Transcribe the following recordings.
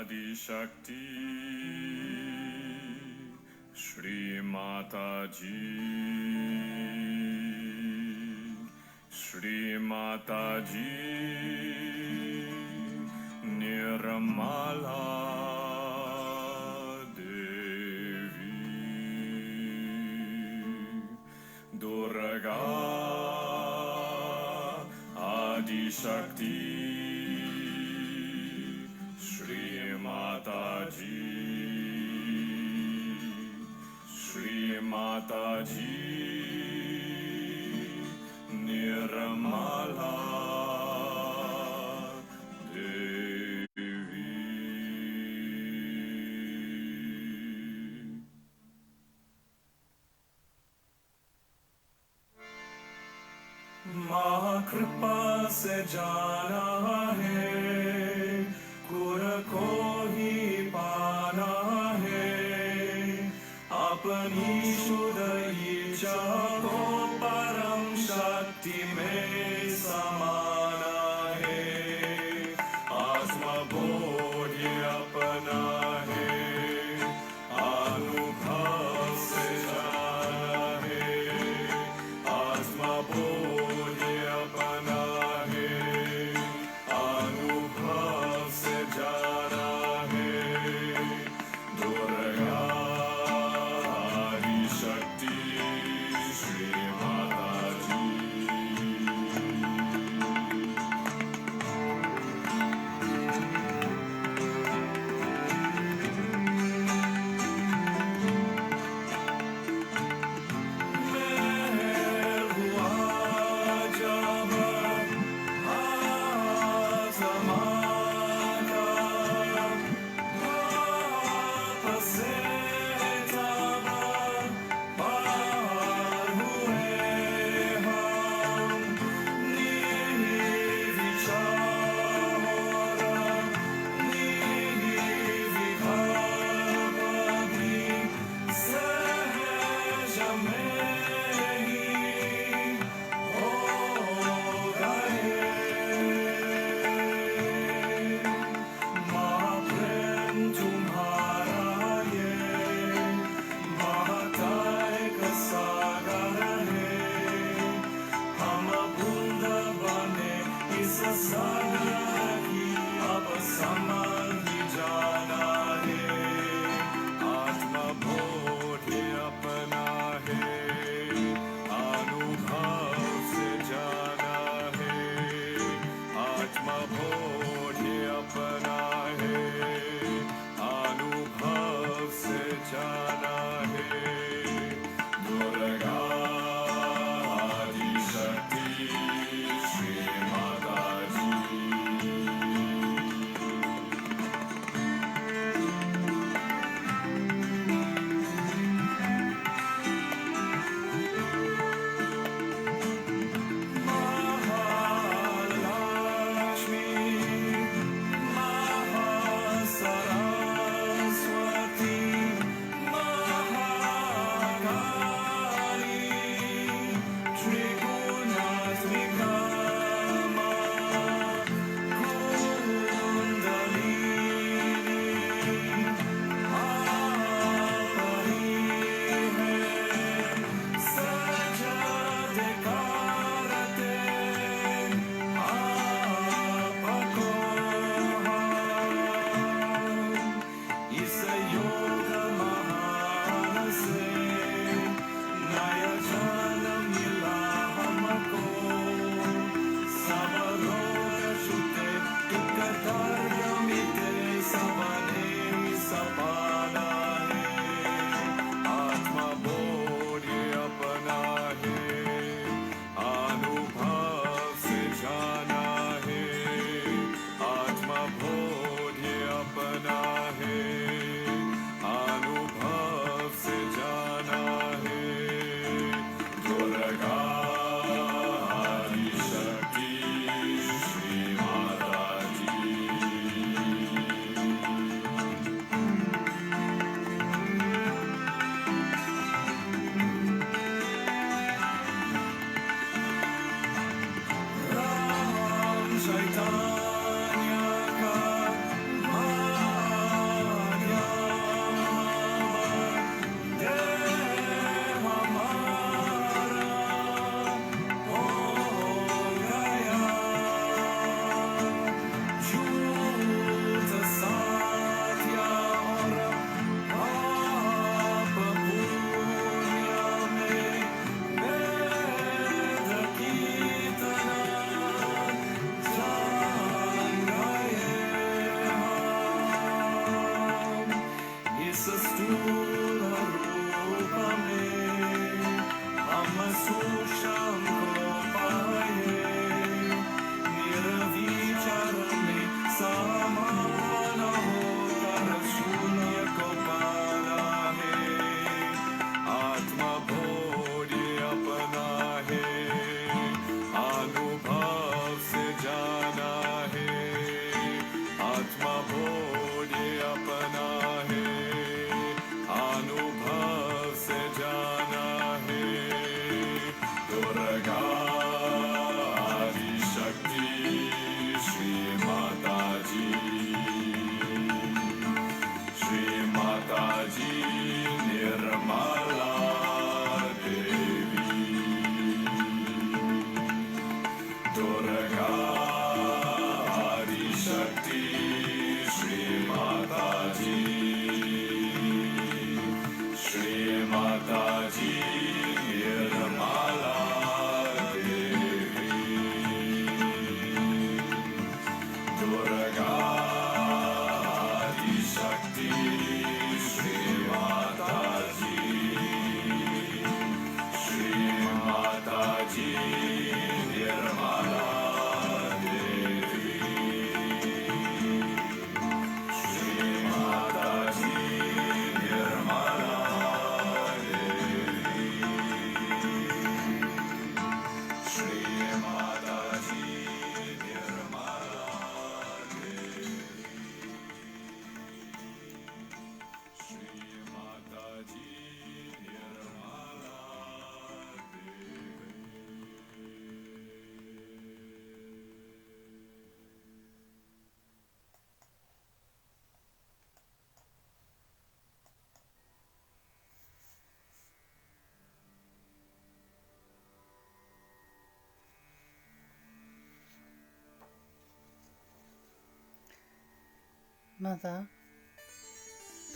Shakti Shri Mataji Shri Mataji Nirmala Devi Durga Adi Shakti Shri Mataji Shri Mataji Nirmala Devi Mahakripa se jana hai गुर को ही पाना है अपनी शुद्ध इच्छा को परम शक्ति में समाना है आत्मबोध अपना है अनुभव से जाना है आत्मबोध अपना है अनुभव से जाना है दुर्गा आदि शक्ति श्री माताजी मैं हुआ जब Shakti, Shri Mataji, Shri Mataji, Nirmala Devi, Durga Adi Shakti, Shri Mataji, Shri Mataji, Nirmala Mother,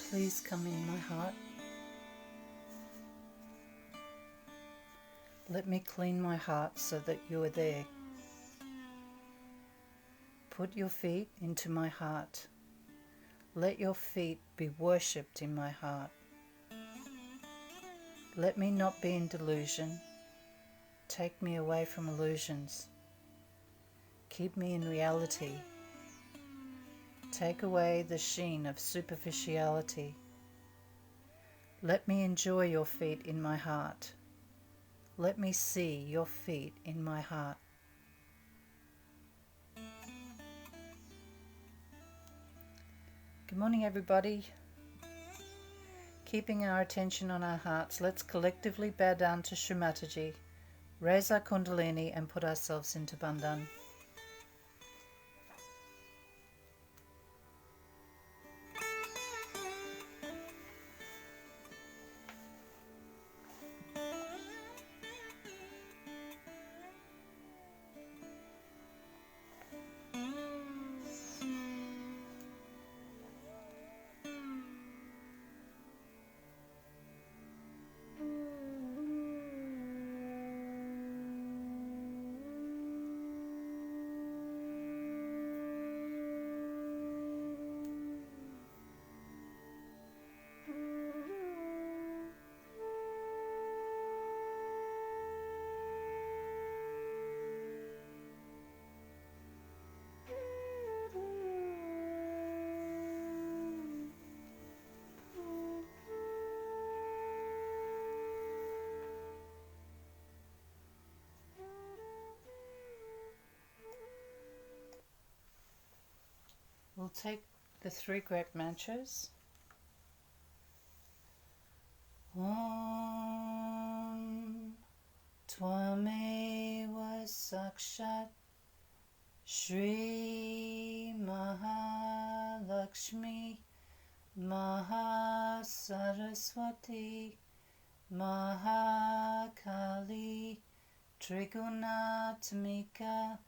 please come in my heart. Let me clean my heart so that you are there. Put your feet into my heart. Let your feet be worshipped in my heart. Let me not be in delusion. Take me away from illusions. Keep me in reality. Take away the sheen of superficiality. Let me enjoy your feet in my heart. Let me see your feet in my heart. Good morning, everybody. Keeping our attention on our hearts, let's collectively bow down to Shri Mataji, raise our Kundalini and put ourselves into Bandhan. We'll take the three great mantras. Om Tvameva Sakshat Shri Mahalakshmi Mahasaraswati Mahakali Trigunatmika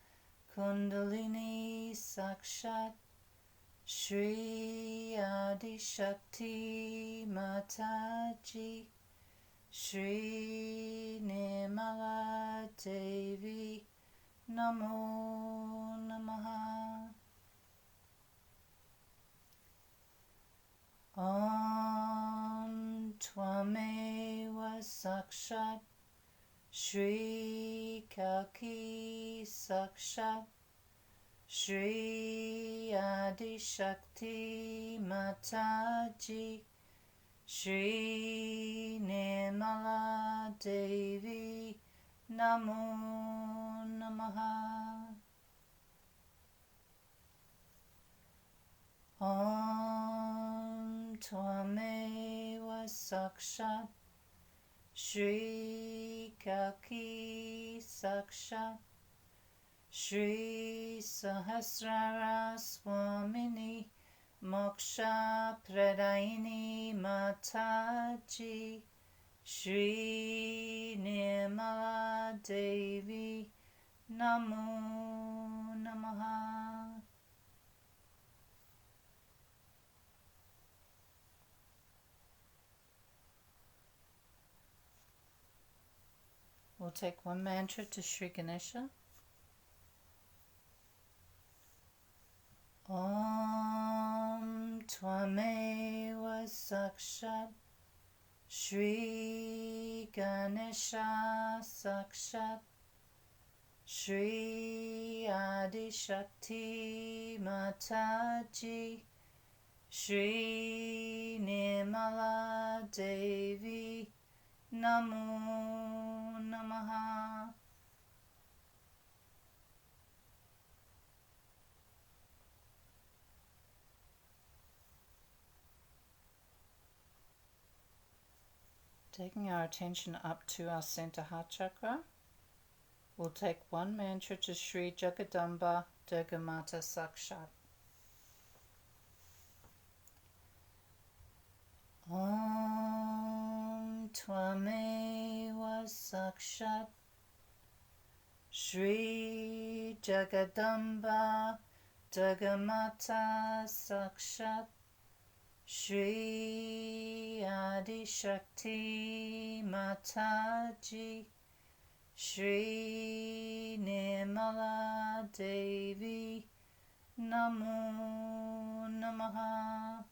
Kundalini Sakshat Shri Adi Shakti Mataji Shri Nirmala Devi Namo Namaha. Om Tvameva Sakshat Shri Kalki Sakshat Shri Adi Shakti Mataji Shri Nirmala Devi Namo Namaha. Om Tvameva Sakshat Shri Kalki Sakshat Shri Sahasrara Swamini Moksha Pradayini Mataji Shri Nirmala Devi Namo Namaha. We'll take one mantra to Shri Ganesha. Om Tvameva Sakshat Shri Ganesha Sakshat Shri Adi Shakti Mataji Shri Nirmala Devi Namo Namaha. Taking our attention up to our center heart chakra, we'll take one mantra to Shri Jagadamba Durgamata Sakshat. Om Tvameva Sakshat Shri Jagadamba Durgamata Sakshat Shri Adi Shakti Mataji Shri Nirmala Devi Namo Namaha.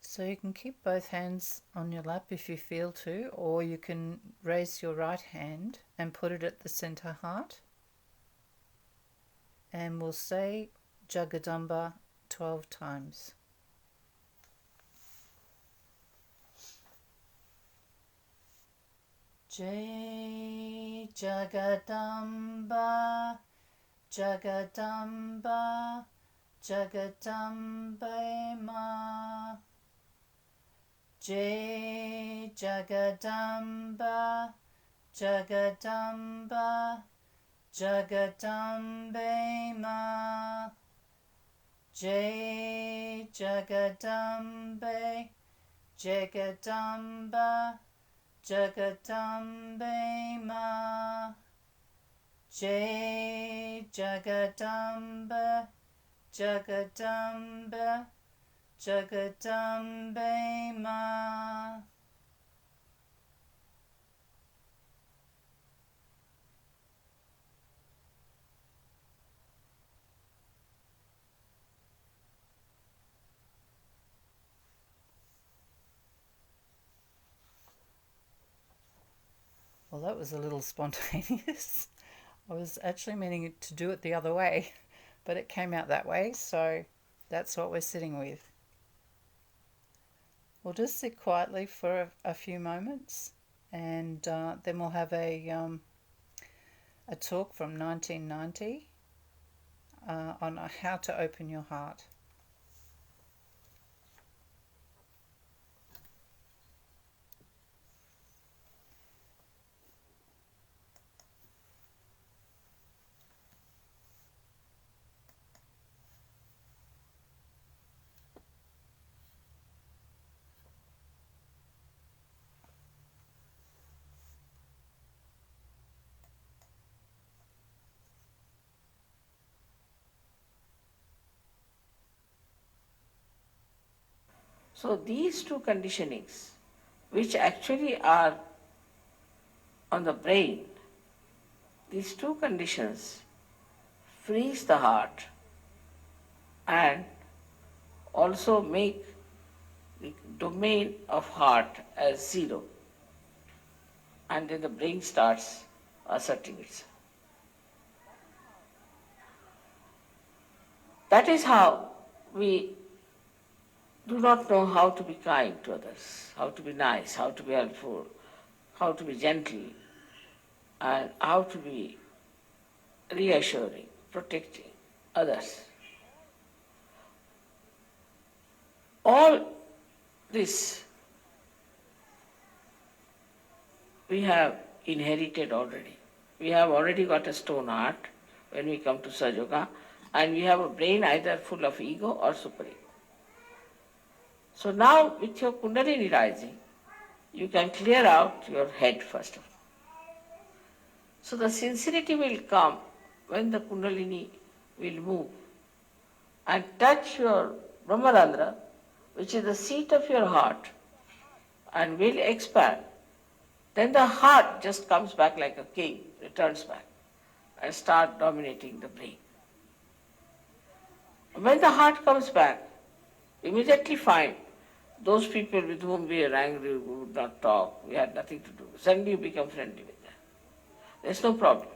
So you can keep both hands on your lap if you feel to, or you can raise your right hand and put it at the center heart. And we'll say Jagadamba 12 times. Jai Jagadamba, Jagadamba, Jagadambe Ma. Jai Jagadamba, Jagadamba, Jagadambe Ma. Jai Jagadambe, Jagadamba, Jagadambe Ma. Jai Jagadamba, Jagadamba, Jagadambe Ma. Well, that was a little spontaneous. I was actually meaning to do it the other way, but it came out that way, so that's what we're sitting with. We'll just sit quietly for a few moments, and then we'll have a talk from 1990 on how to open your heart. So these two conditionings, which actually are on the brain, these two conditions freeze the heart and also make the domain of heart as zero, and then the brain starts asserting itself. That is how we do not know how to be kind to others, how to be nice, how to be helpful, how to be gentle, and how to be reassuring, protecting others. All this we have inherited already. We have already got a stone heart when we come to Sahaja, and we have a brain either full of ego or super ego. So now with your Kundalini rising, you can clear out your head first of all. So the sincerity will come when the Kundalini will move and touch your Brahmarandra, which is the seat of your heart, and will expand, then the heart just comes back like a king, returns back, and start dominating the brain. When the heart comes back, immediately find those people with whom we are angry, we would not talk, we had nothing to do. Suddenly you become friendly with them. There's no problem.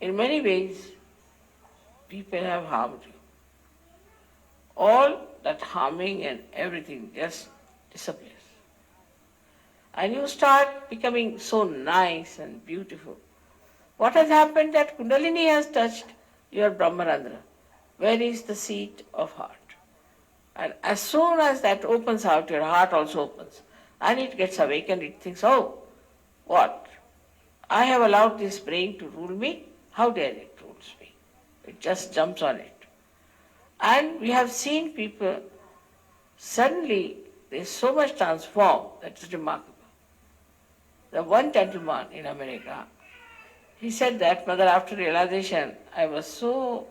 In many ways, people have harmed you. All that harming and everything just disappears. And you start becoming so nice and beautiful. What has happened that Kundalini has touched your Brahmarandra, where is the seat of heart. And as soon as that opens out, your heart also opens. And it gets awakened, it thinks, oh, what? I have allowed this brain to rule me? How dare it rules me? It just jumps on it. And we have seen people, suddenly they so much transformed that it's remarkable. The one gentleman in America, he said that, Mother, after realization, I was so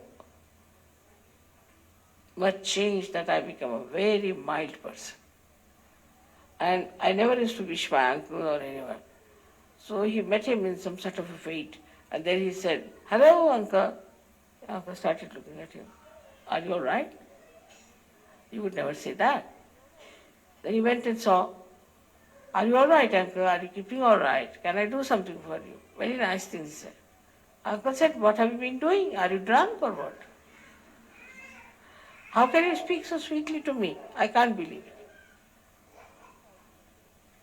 much changed that I become a very mild person. And I never used to wish my uncle or anyone. So he met him in some sort of a fete, and then he said, hello, uncle. The uncle started looking at him. Are you all right? He would never say that. Then he went and saw, are you all right, uncle? Are you keeping all right? Can I do something for you? Very nice things he said. Uncle said, what have you been doing? Are you drunk or what? How can you speak so sweetly to me? I can't believe it.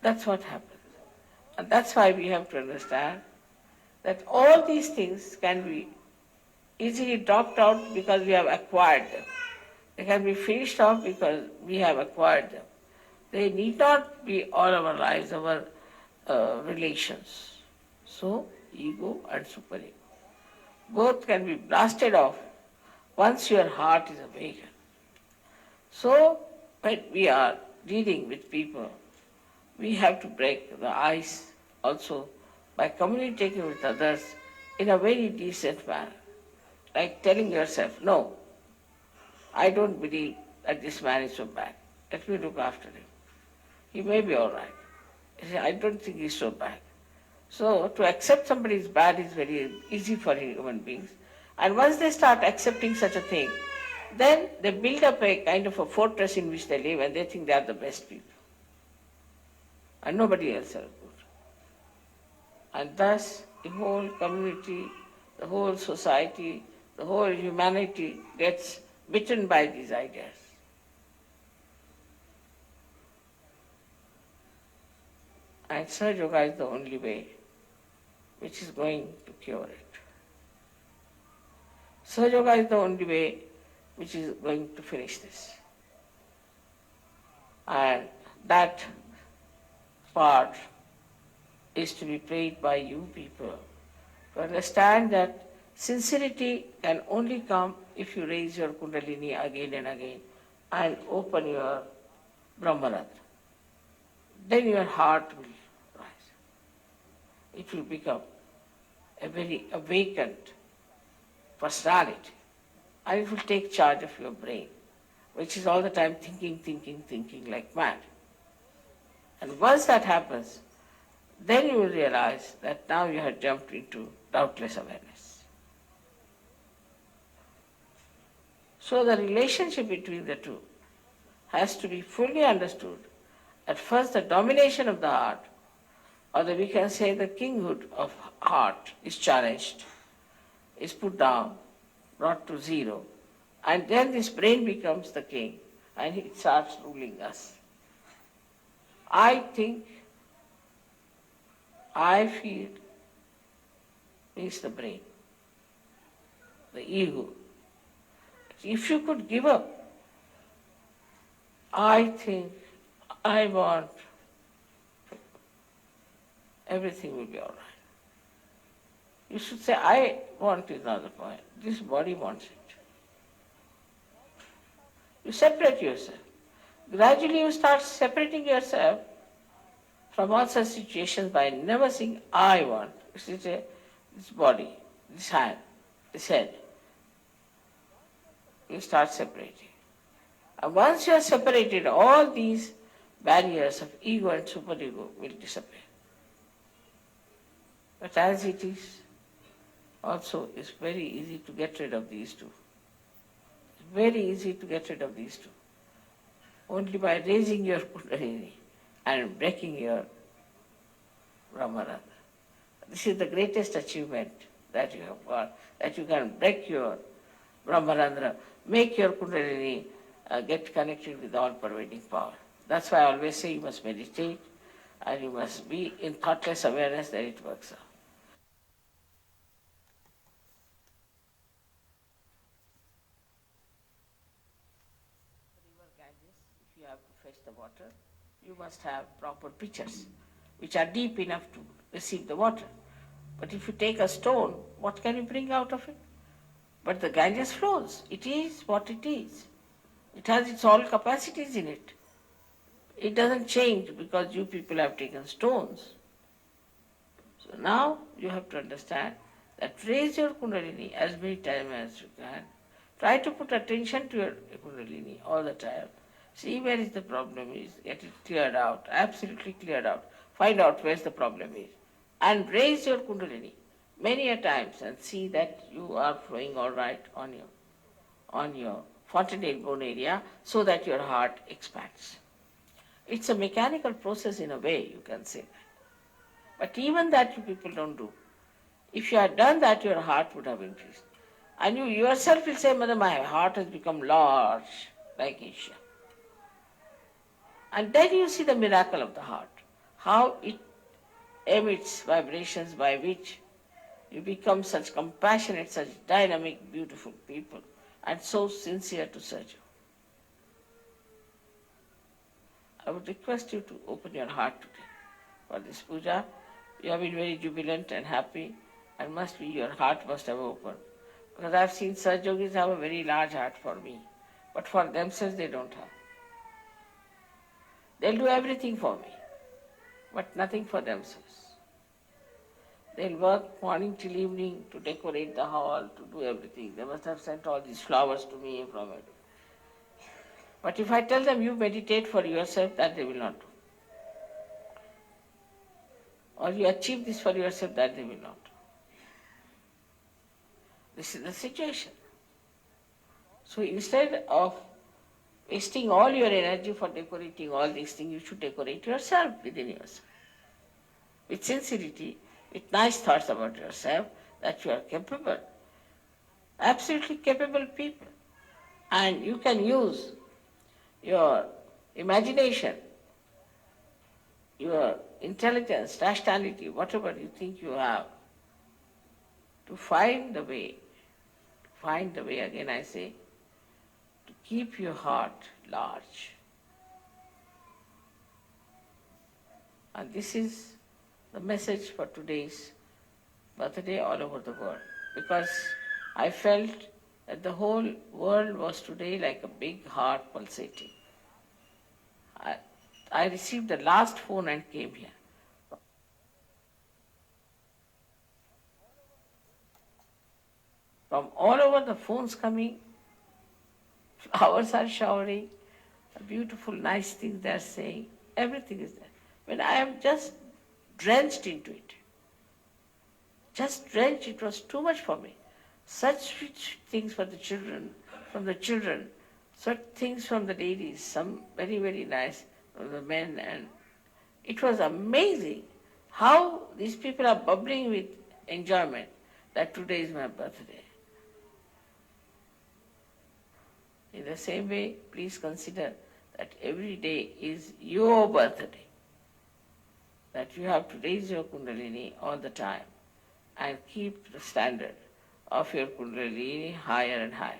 That's what happens. And that's why we have to understand that all these things can be easily dropped out because we have acquired them. They can be finished off because we have acquired them. They need not be all our lives, our relations. So, ego and superego. Both can be blasted off once your heart is awakened. So, when we are dealing with people, we have to break the ice also by communicating with others in a very decent manner. Like telling yourself, no, I don't believe that this man is so bad. Let me look after him. He may be all right. I don't think he's so bad. So to accept somebody is bad is very easy for human beings. And once they start accepting such a thing, then they build up a kind of a fortress in which they live and they think they are the best people. And nobody else are good. And thus the whole community, the whole society, the whole humanity gets bitten by these ideas. And Sahaja Yoga is the only way which is going to cure it. Sahaja Yoga is the only way which is going to finish this. And that part is to be played by you people to understand that sincerity can only come if you raise your Kundalini again and again and open your Brahmarandra. Then your heart will rise. It will become a very awakened personality, and it will take charge of your brain, which is all the time thinking like mad. And once that happens, then you will realize that now you have jumped into doubtless awareness. So the relationship between the two has to be fully understood. At first, the domination of the heart, or we can say the kinghood of heart, is challenged, is put down, brought to zero, and then this brain becomes the king and it starts ruling us. I think, I feel means the brain, the ego. If you could give up, I think, I want, everything will be all right. You should say, I want is another point. This body wants it. You separate yourself. Gradually you start separating yourself from all such situations by never saying, I want. You should say, this body, this hand, this head. you start separating. And once you are separated, all these barriers of ego and superego will disappear. But as it is, also it's very easy to get rid of these two. It's very easy to get rid of these two. Only by raising your Kundalini and breaking your Brahmarandra. This is the greatest achievement that you have got, that you can break your Brahmarandra, make your Kundalini get connected with all-pervading power. That's why I always say you must meditate and you must be in thoughtless awareness that it works out. River Ganges, if you have to fetch the water, you must have proper pitchers which are deep enough to receive the water. But if you take a stone, what can you bring out of it? But the Ganges flows. It is what it is. It has its all capacities in it. It doesn't change because you people have taken stones. So now you have to understand that raise your Kundalini as many times as you can. Try to put attention to your Kundalini all the time. See where is the problem is, get it cleared out, absolutely cleared out. Find out where the problem is. And raise your Kundalini many a times and see that you are flowing all right on your fontanelle bone area so that your heart expands. It's a mechanical process in a way, you can say that. But even that you people don't do. If you had done that, your heart would have increased. And you yourself will say, Mother, my heart has become large, like Asia. And then you see the miracle of the heart, how it emits vibrations by which you become such compassionate, such dynamic, beautiful people, and so sincere to serve you. I would request you to open your heart today for this puja. You have been very jubilant and happy, and must be your heart must have opened. Because I have seen Saj Yogis have a very large heart for me, but for themselves they don't have. They'll do everything for me, but nothing for themselves. They'll work morning till evening to decorate the hall, to do everything. They must have sent all these flowers to me from it. But if I tell them you meditate for yourself, that they will not do. Or you achieve this for yourself, that they will not do. This is the situation. So instead of wasting all your energy for decorating all these things, you should decorate yourself within yourself. With sincerity, with nice thoughts about yourself, that you are capable, absolutely capable people. And you can use your imagination, your intelligence, rationality, whatever you think you have, to find the way, again I say, to keep your heart large. And this is the message for today's birthday all over the world. Because I felt that the whole world was today like a big heart pulsating. I received the last phone and came here. From all over the phones coming, flowers are showering, beautiful, nice things they are saying, everything is there. When I am just drenched into it, it was too much for me. Such rich things for the children, from the children, such things from the ladies, some very, very nice from the men, and it was amazing how these people are bubbling with enjoyment that today is my birthday. In the same way, please consider that every day is your birthday, that you have to raise your Kundalini all the time and keep the standard of your Kundalini higher and higher.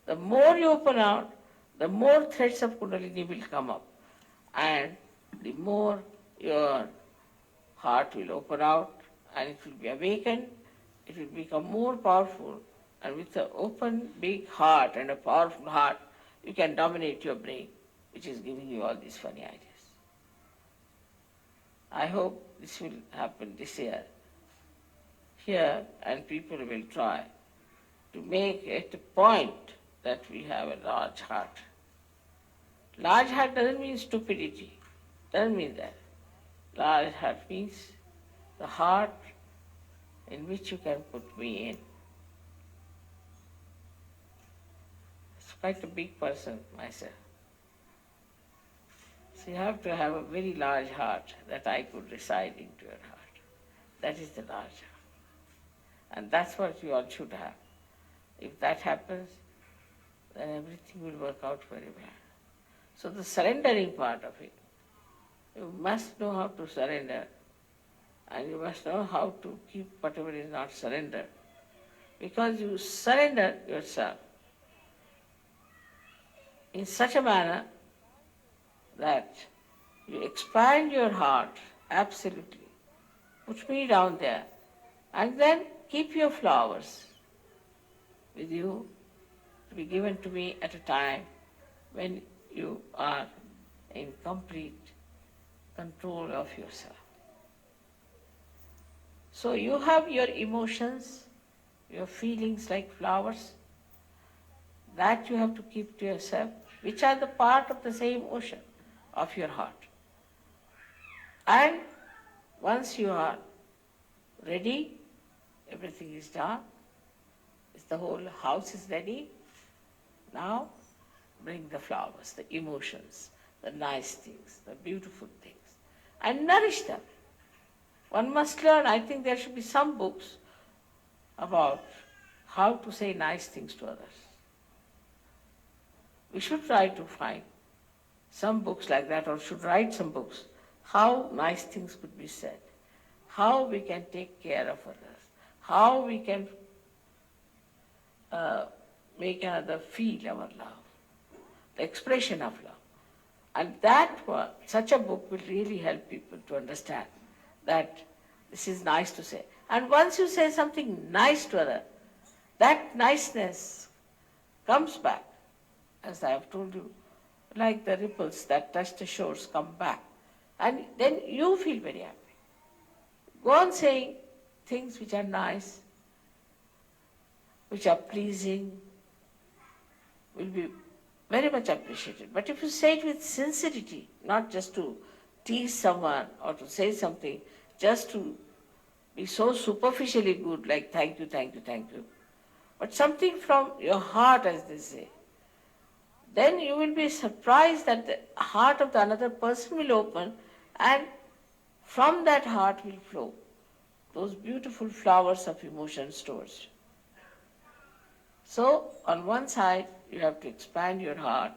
The more you open out, the more threads of Kundalini will come up, and the more your heart will open out and it will be awakened, it will become more powerful, and with an open big heart and a powerful heart, you can dominate your brain, which is giving you all these funny ideas. I hope this will happen this year here, and people will try to make it a point that we have a large heart. Large heart doesn't mean stupidity. Doesn't mean that. Large heart means the heart in which you can put me in. It's quite a big person myself. So you have to have a very large heart that I could reside into your heart. That is the large heart. And that's what you all should have. If that happens, then everything will work out very well. So the surrendering part of it, you must know how to surrender, and you must know how to keep whatever is not surrendered. Because you surrender yourself in such a manner that you expand your heart absolutely. Put me down there, and then keep your flowers with you to be given to me at a time when you are in complete control of yourself. So you have your emotions, your feelings like flowers, that you have to keep to yourself, which are the part of the same ocean of your heart. And once you are ready, everything is done, the whole house is ready, now bring the flowers, the emotions, the nice things, the beautiful things, and nourish them. One must learn, I think there should be some books about how to say nice things to others. We should try to find some books like that, or should write some books, how nice things could be said, how we can take care of others, how we can make another feel our love, the expression of love. And such a book will really help people to understand that this is nice to say. And once you say something nice to others, that niceness comes back, as I have told you, like the ripples that touch the shores come back. And then you feel very happy. Go on saying things which are nice, which are pleasing, will be very much appreciated. But if you say it with sincerity, not just to tease someone or to say something just to be so superficially good, like thank you, thank you, thank you, but something from your heart, as they say, then you will be surprised that the heart of the another person will open, and from that heart will flow those beautiful flowers of emotions towards you. So, on one side, you have to expand your heart,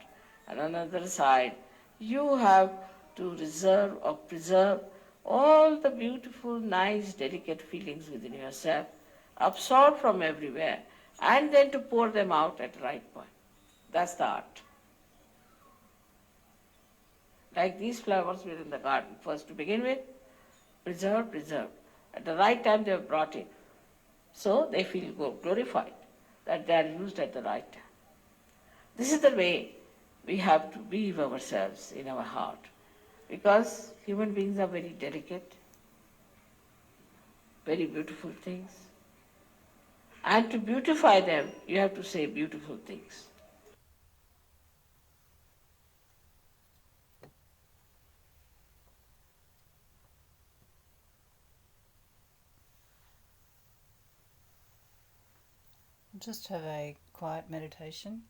and on the other side, you have to reserve or preserve all the beautiful, nice, delicate feelings within yourself, absorbed from everywhere, and then to pour them out at the right point. That's the art. Like these flowers were in the garden. First, to begin with, preserve, preserve. At the right time, they were brought in. So they feel glorified that they are used at the right time. This is the way we have to weave ourselves in our heart, because human beings are very delicate, very beautiful things. And to beautify them, you have to say beautiful things. Just have a quiet meditation.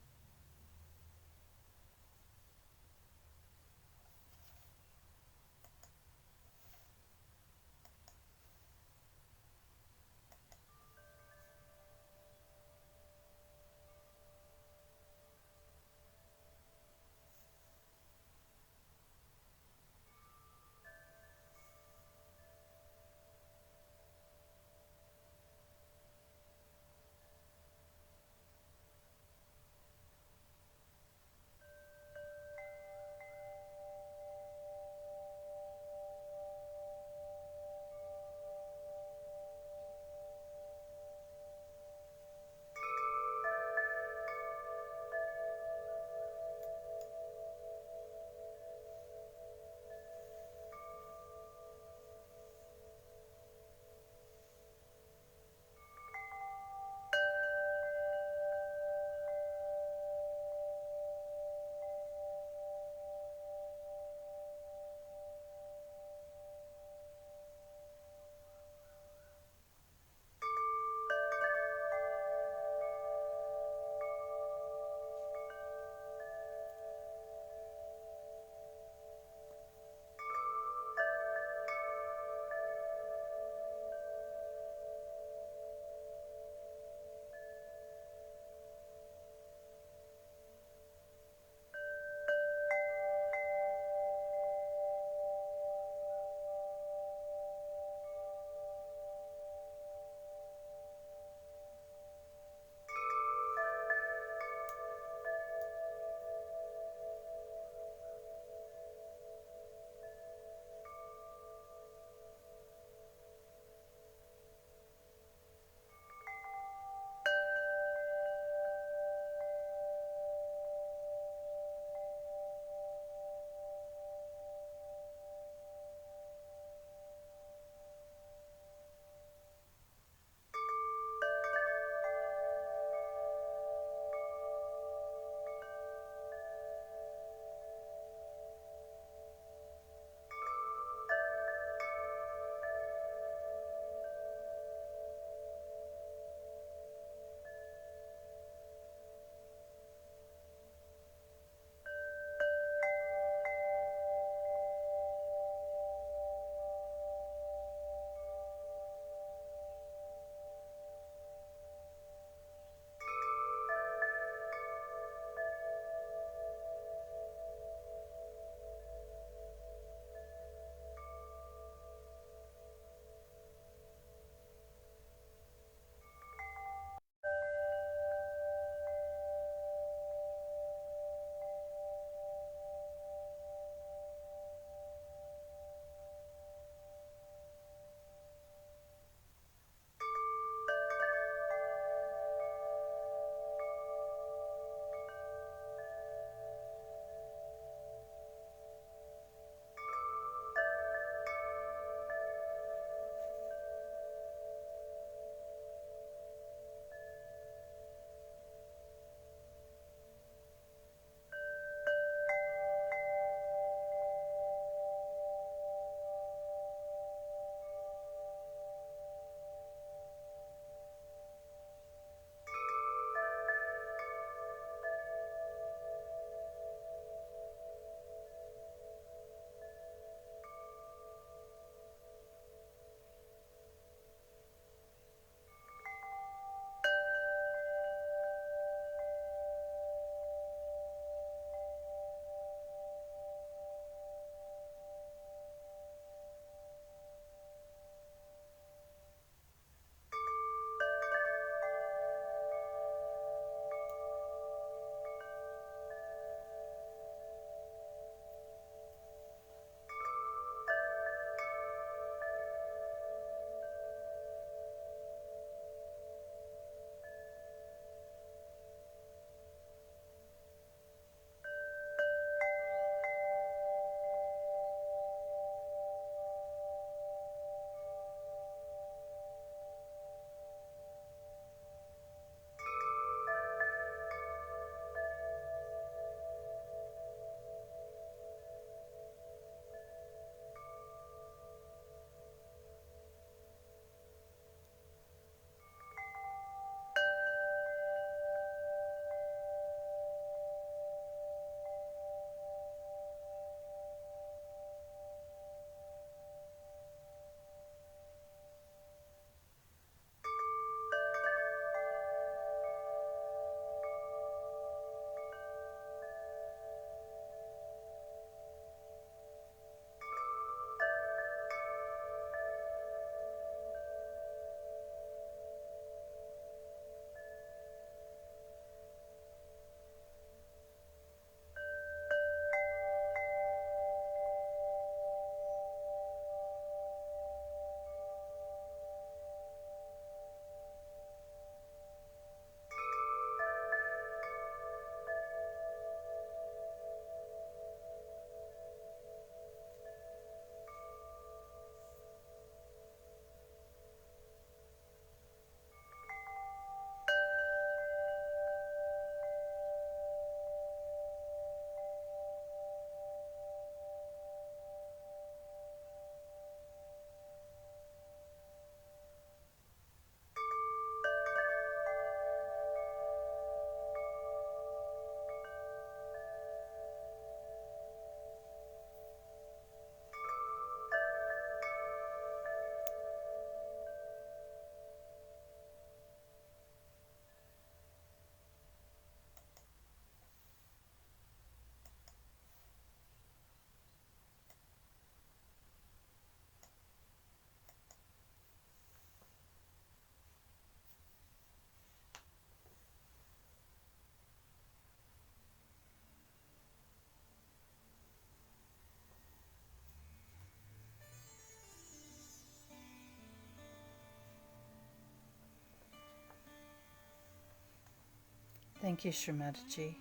Thank you, Shri Mataji,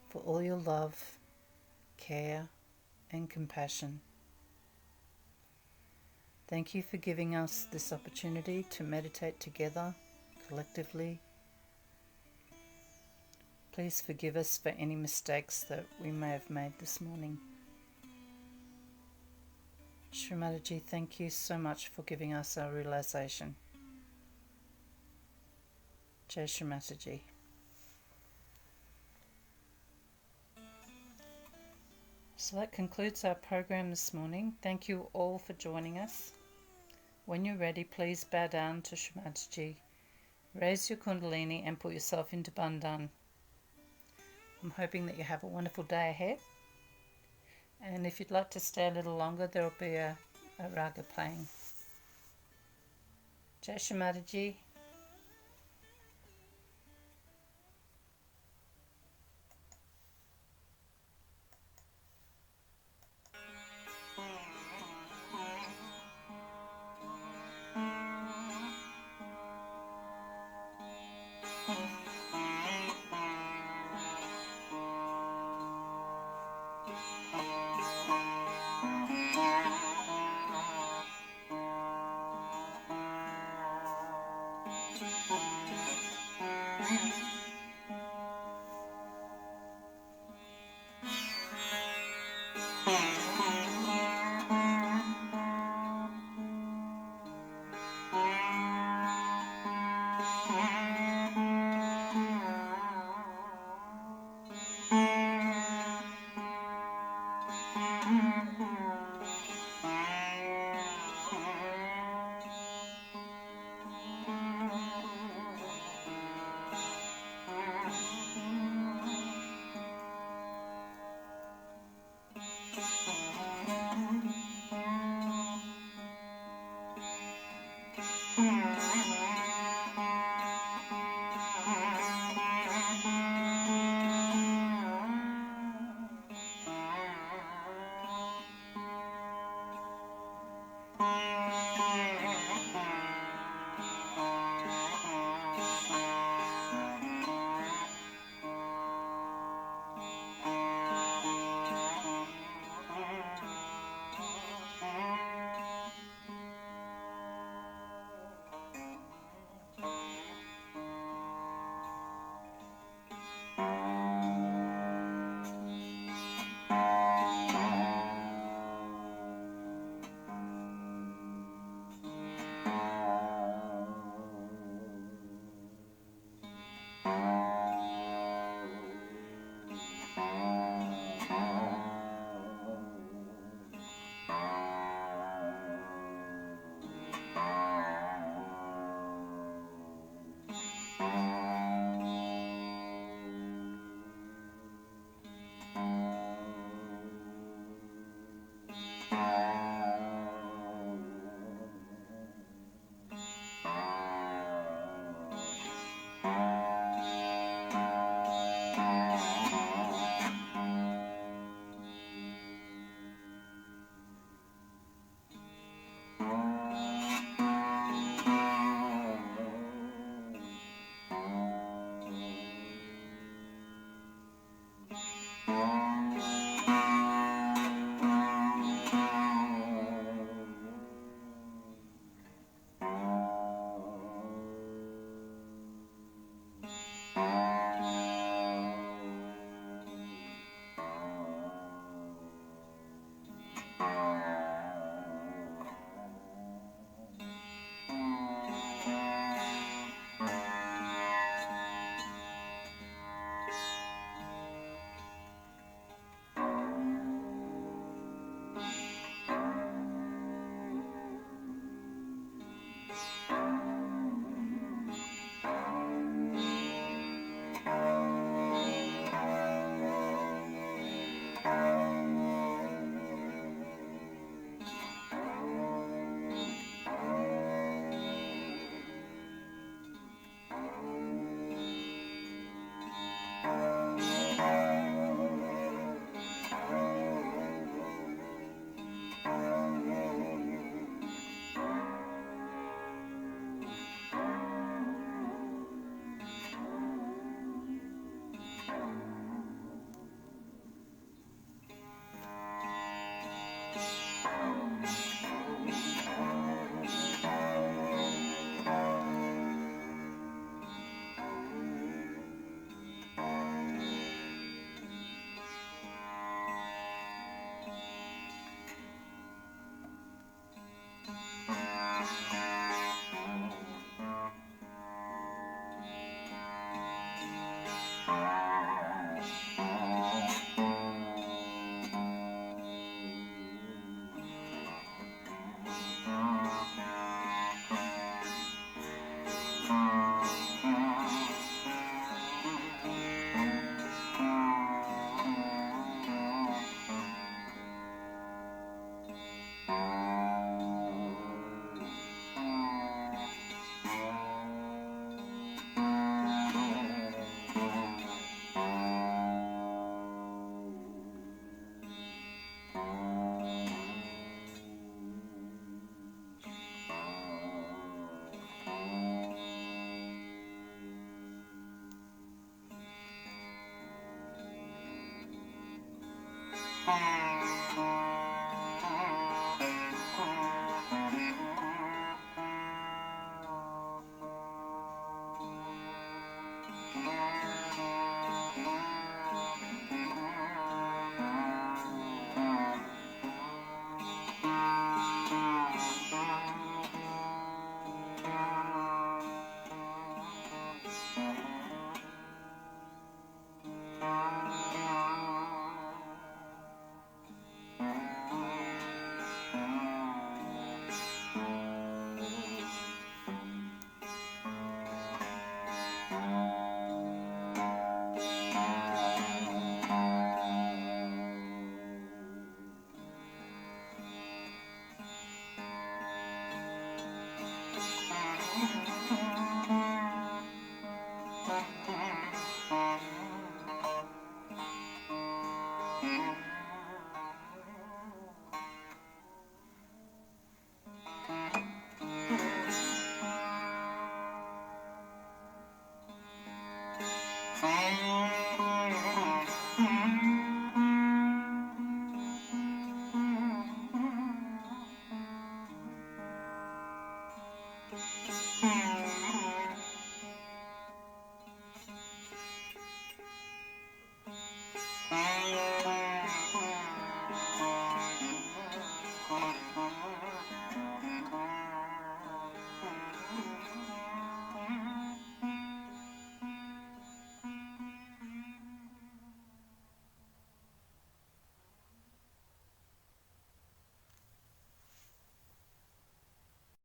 for all your love, care, and compassion. Thank you for giving us this opportunity to meditate together, collectively. Please forgive us for any mistakes that we may have made this morning. Shri Mataji, thank you so much for giving us our realization. Jai Shri Mataji. So that concludes our program this morning. Thank you all for joining us. When you're ready, please bow down to Shri Mataji. Raise your kundalini and put yourself into bandhan. I'm hoping that you have a wonderful day ahead. And if you'd like to stay a little longer, there will be a raga playing. Jai Shri Mataji.